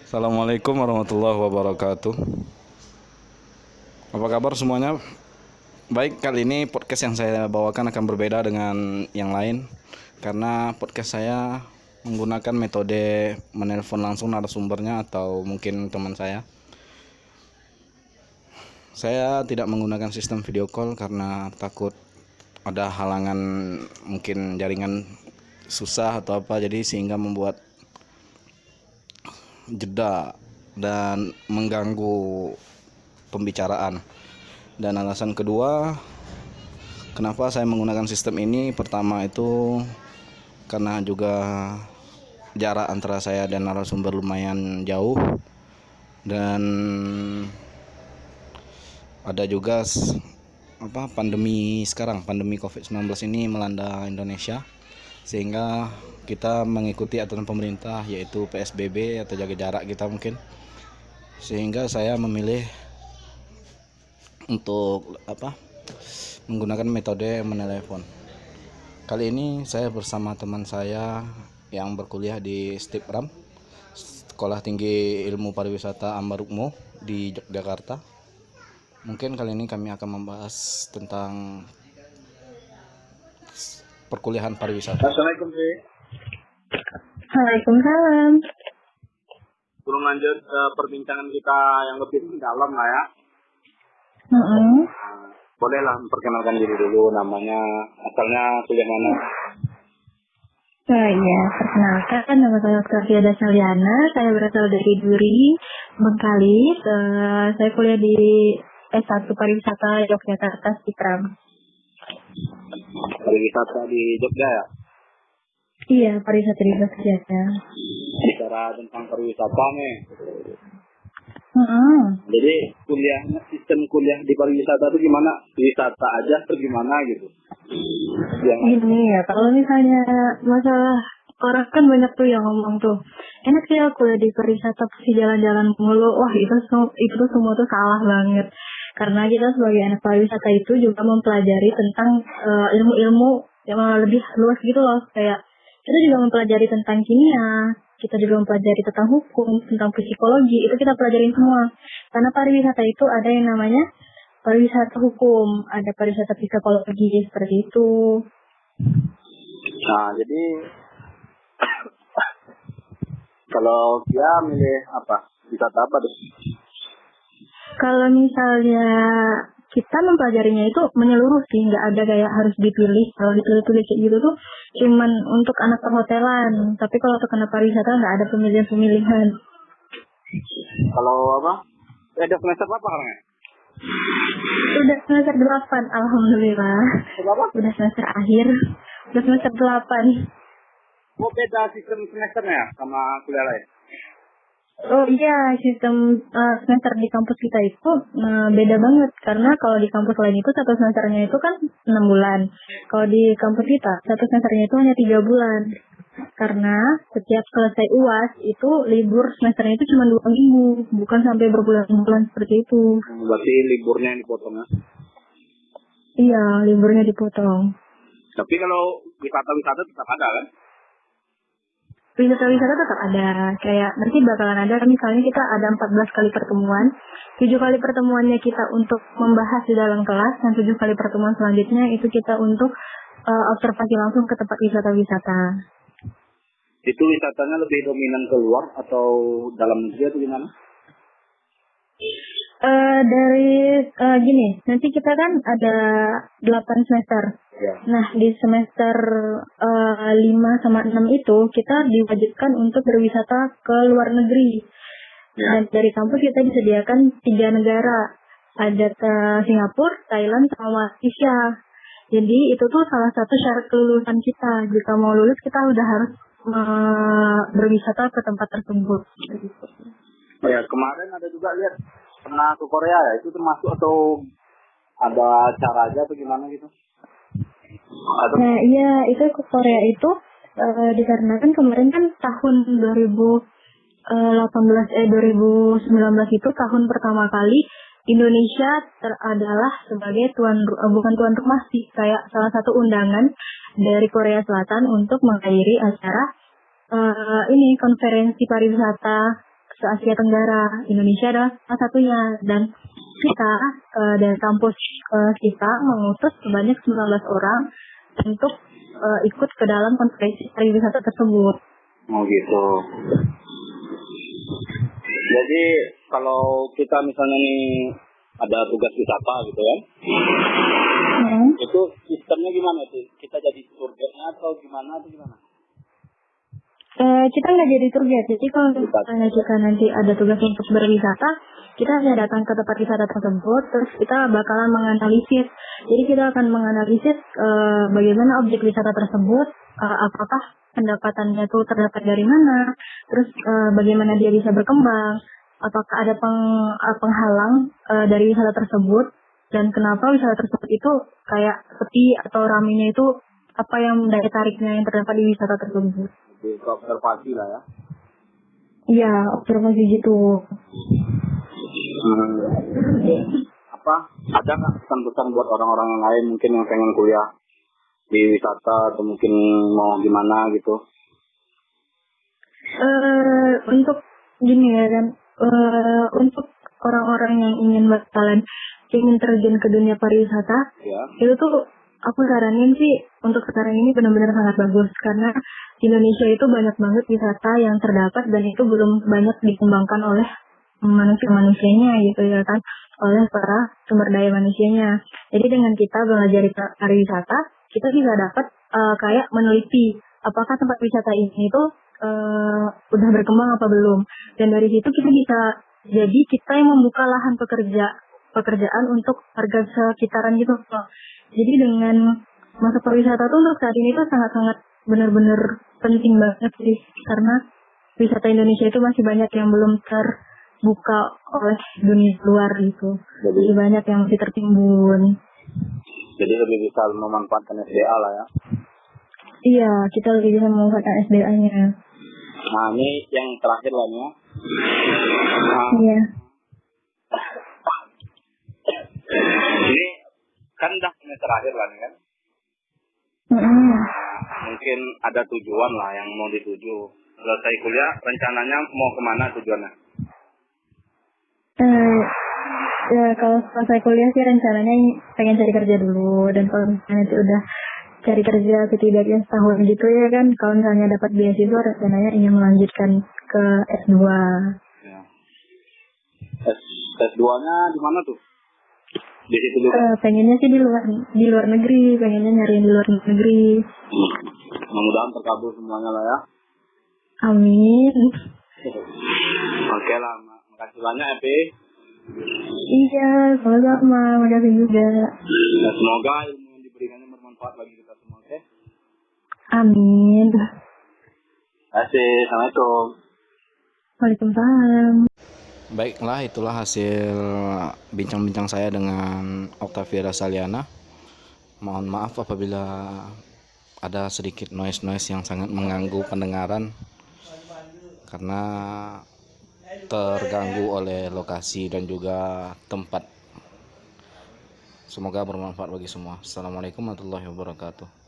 Assalamualaikum warahmatullahi wabarakatuh. Apa kabar semuanya? Baik, kali ini podcast yang saya bawakan akan berbeda dengan yang lain karena podcast saya menggunakan metode menelpon langsung narasumbernya atau mungkin teman saya. Saya tidak menggunakan sistem video call karena takut ada halangan, mungkin jaringan susah atau apa, jadi sehingga membuat jeda dan mengganggu pembicaraan. Dan alasan kedua kenapa saya menggunakan sistem ini, pertama itu karena juga jarak antara saya dan narasumber lumayan jauh, dan ada juga pandemi sekarang, pandemi COVID-19 ini melanda Indonesia, sehingga kita mengikuti aturan pemerintah yaitu PSBB atau jaga jarak kita mungkin, sehingga saya memilih untuk menggunakan metode menelepon. Kali ini saya bersama teman saya yang berkuliah di STIPRAM, Sekolah Tinggi Ilmu Pariwisata Ambarukmo di Yogyakarta. Mungkin kali ini kami akan membahas tentang perkuliahan pariwisata. Assalamualaikum, Fi. Waalaikumsalam. Belum lanjut perbincangan kita yang lebih dalam lah ya. Bolehlah memperkenalkan diri dulu, namanya, asalnya kuliah mana? Iya, perkenalkan, nama saya Octavia Dasaliana. Saya berasal dari Duri, Bengkalis. Saya kuliah di S1 Pariwisata Yogyakarta STIPRAM. Pariwisata di Jogja ya? Iya, pariwisata di Jogja. Bicara tentang pariwisata nih. Jadi sistem kuliah di pariwisata itu gimana? Wisata aja atau gimana gitu? Gini ya, kalau misalnya masalah orang kan banyak tuh yang ngomong tuh, enak sih aku kuliah di pariwisata pasti jalan-jalan mulu. Wah, itu semua tuh salah banget. Karena kita sebagai anak pariwisata itu juga mempelajari tentang ilmu-ilmu yang lebih luas gitu loh. Kayak kita juga mempelajari tentang kimia, kita juga mempelajari tentang hukum, tentang psikologi, itu kita pelajarin semua. Karena pariwisata itu ada yang namanya pariwisata hukum, ada pariwisata psikologi, seperti itu. Nah, jadi kalau dia milih apa? Wisata apa deh? Kalau misalnya kita mempelajarinya itu menyeluruh sih, nggak ada kayak harus dipilih. Kalau dipilih-pilih kayak gitu tuh cuman untuk anak perhotelan. Tapi kalau untuk anak pariwisata nggak ada pemilihan-pemilihan. Kalau apa? Ada semester berapa sekarang ya? Udah semester 8, alhamdulillah. Berapa? Udah semester akhir. Udah semester 8. Oh, beda sistem semesternya sama kuliah lain? Oh iya, sistem semester di kampus kita itu beda banget. Karena kalau di kampus lain itu satu semesternya itu kan 6 bulan. Kalau di kampus kita, satu semesternya itu hanya 3 bulan. Karena setiap selesai UAS itu libur semesternya itu cuma 2 minggu, bukan sampai berbulan-bulan seperti itu. Berarti liburnya yang dipotong ya? Iya, liburnya dipotong. Tapi kalau wisata-wisata tetap ada kan? Wisata-wisata tetap ada, kayak nanti bakalan ada, misalnya kita ada 14 kali pertemuan, 7 kali pertemuannya kita untuk membahas di dalam kelas, dan 7 kali pertemuan selanjutnya itu kita untuk observasi langsung ke tempat wisata-wisata. Itu wisatanya lebih dominan keluar atau dalam negeri atau gimana? Gini, nanti kita kan ada 8 semester. Ya. Nah, di semester 5 sama 6 itu kita diwajibkan untuk berwisata ke luar negeri. Ya. Dan dari kampus kita disediakan 3 negara. Ada Singapura, Thailand, sama Malaysia. Jadi itu tuh salah satu syarat kelulusan kita. Jika mau lulus kita udah harus berwisata ke tempat tersebut. Oh ya, kemarin ada juga lihat pernah ke Korea ya, itu termasuk atau ada cara aja atau gimana gitu? Nah iya, itu ke Korea itu dikarenakan kemarin kan tahun 2019 itu tahun pertama kali Indonesia adalah sebagai bukan tuan rumah sih, kayak salah satu undangan dari Korea Selatan untuk menghadiri acara konferensi pariwisata se-Asia Tenggara. Indonesia adalah salah satunya. Dan kita dari kampus kita mengutus sebanyak 19 orang untuk ikut ke dalam konferensi pariwisata tersebut. Oh gitu. Jadi kalau kita misalnya nih ada tugas wisata gitu kan, itu sistemnya gimana tuh? Kita jadi tour guide-nya atau gimana? Kita nggak jadi tour guide. Jadi kalau misalnya kita nanti ada tugas untuk berwisata, kita hanya datang ke tempat wisata tersebut, terus kita bakalan menganalisis. Jadi kita akan menganalisis bagaimana objek wisata tersebut, apakah pendapatannya itu terdapat dari mana, terus bagaimana dia bisa berkembang, apakah ada penghalang dari wisata tersebut, dan kenapa wisata tersebut itu kayak sepi atau ramainya itu apa yang daya tariknya yang terdapat di wisata tersebut. Jadi observasi lah ya. Iya, observasi gitu. Ada nggak pesan-pesan buat orang-orang yang lain mungkin yang pengen kuliah di wisata atau mungkin mau gimana gitu? Untuk gini ya kan, untuk orang-orang yang ingin terjun ke dunia pariwisata, Ya. itu tuh aku saranin sih untuk sekarang ini benar-benar sangat bagus karena di Indonesia itu banyak banget wisata yang terdapat dan itu belum banyak dikembangkan oleh manusia-manusianya gitu ya kan, oleh para sumber daya manusianya. Jadi dengan kita belajar pariwisata, kita bisa dapat kayak meneliti apakah tempat wisata ini tuh udah berkembang apa belum. Dan dari situ kita bisa jadi kita yang membuka lahan pekerjaan untuk warga sekitaran gitu. Jadi dengan masuk pariwisata tuh untuk saat ini tuh sangat-sangat benar-benar penting banget sih karena wisata Indonesia itu masih banyak yang belum terbuka oleh dunia luar gitu. Jadi banyak yang masih tertimbun. Jadi lebih bisa memanfaatkan SDA lah ya. Iya, kita lebih bisa memanfaatkan SDA-nya. Nah ini yang terakhir lah ya. Iya. Ini kan udah semester akhir lah nih kan. Mungkin ada tujuan lah yang mau dituju. Selesai kuliah rencananya mau kemana tujuannya? Ya kalau selesai kuliah sih rencananya pengen cari kerja dulu, dan kalau misalnya nanti udah cari kerja setidaknya setahun gitu ya kan, kalau misalnya dapat beasiswa rencananya ingin melanjutkan ke S2. Ya. S2-nya di mana tuh? Di situ juga. Pengennya sih di luar negeri, pengennya nyariin di luar negeri. Mudah-mudahan terkabul semuanya lah ya. Amin. Oke lah, makasih banyak ya Pi. Iya, sama-sama, makasih juga. Nah, semoga ilmu yang diberikannya bermanfaat bagi kita semua, oke? Amin. Terima kasih, assalamualaikum. Waalaikumsalam. Baiklah, itulah hasil bincang-bincang saya dengan Octavia Rasaliana. Mohon maaf apabila ada sedikit noise-noise yang sangat mengganggu pendengaran karena terganggu oleh lokasi dan juga tempat. Semoga bermanfaat bagi semua. Assalamualaikum warahmatullahi wabarakatuh.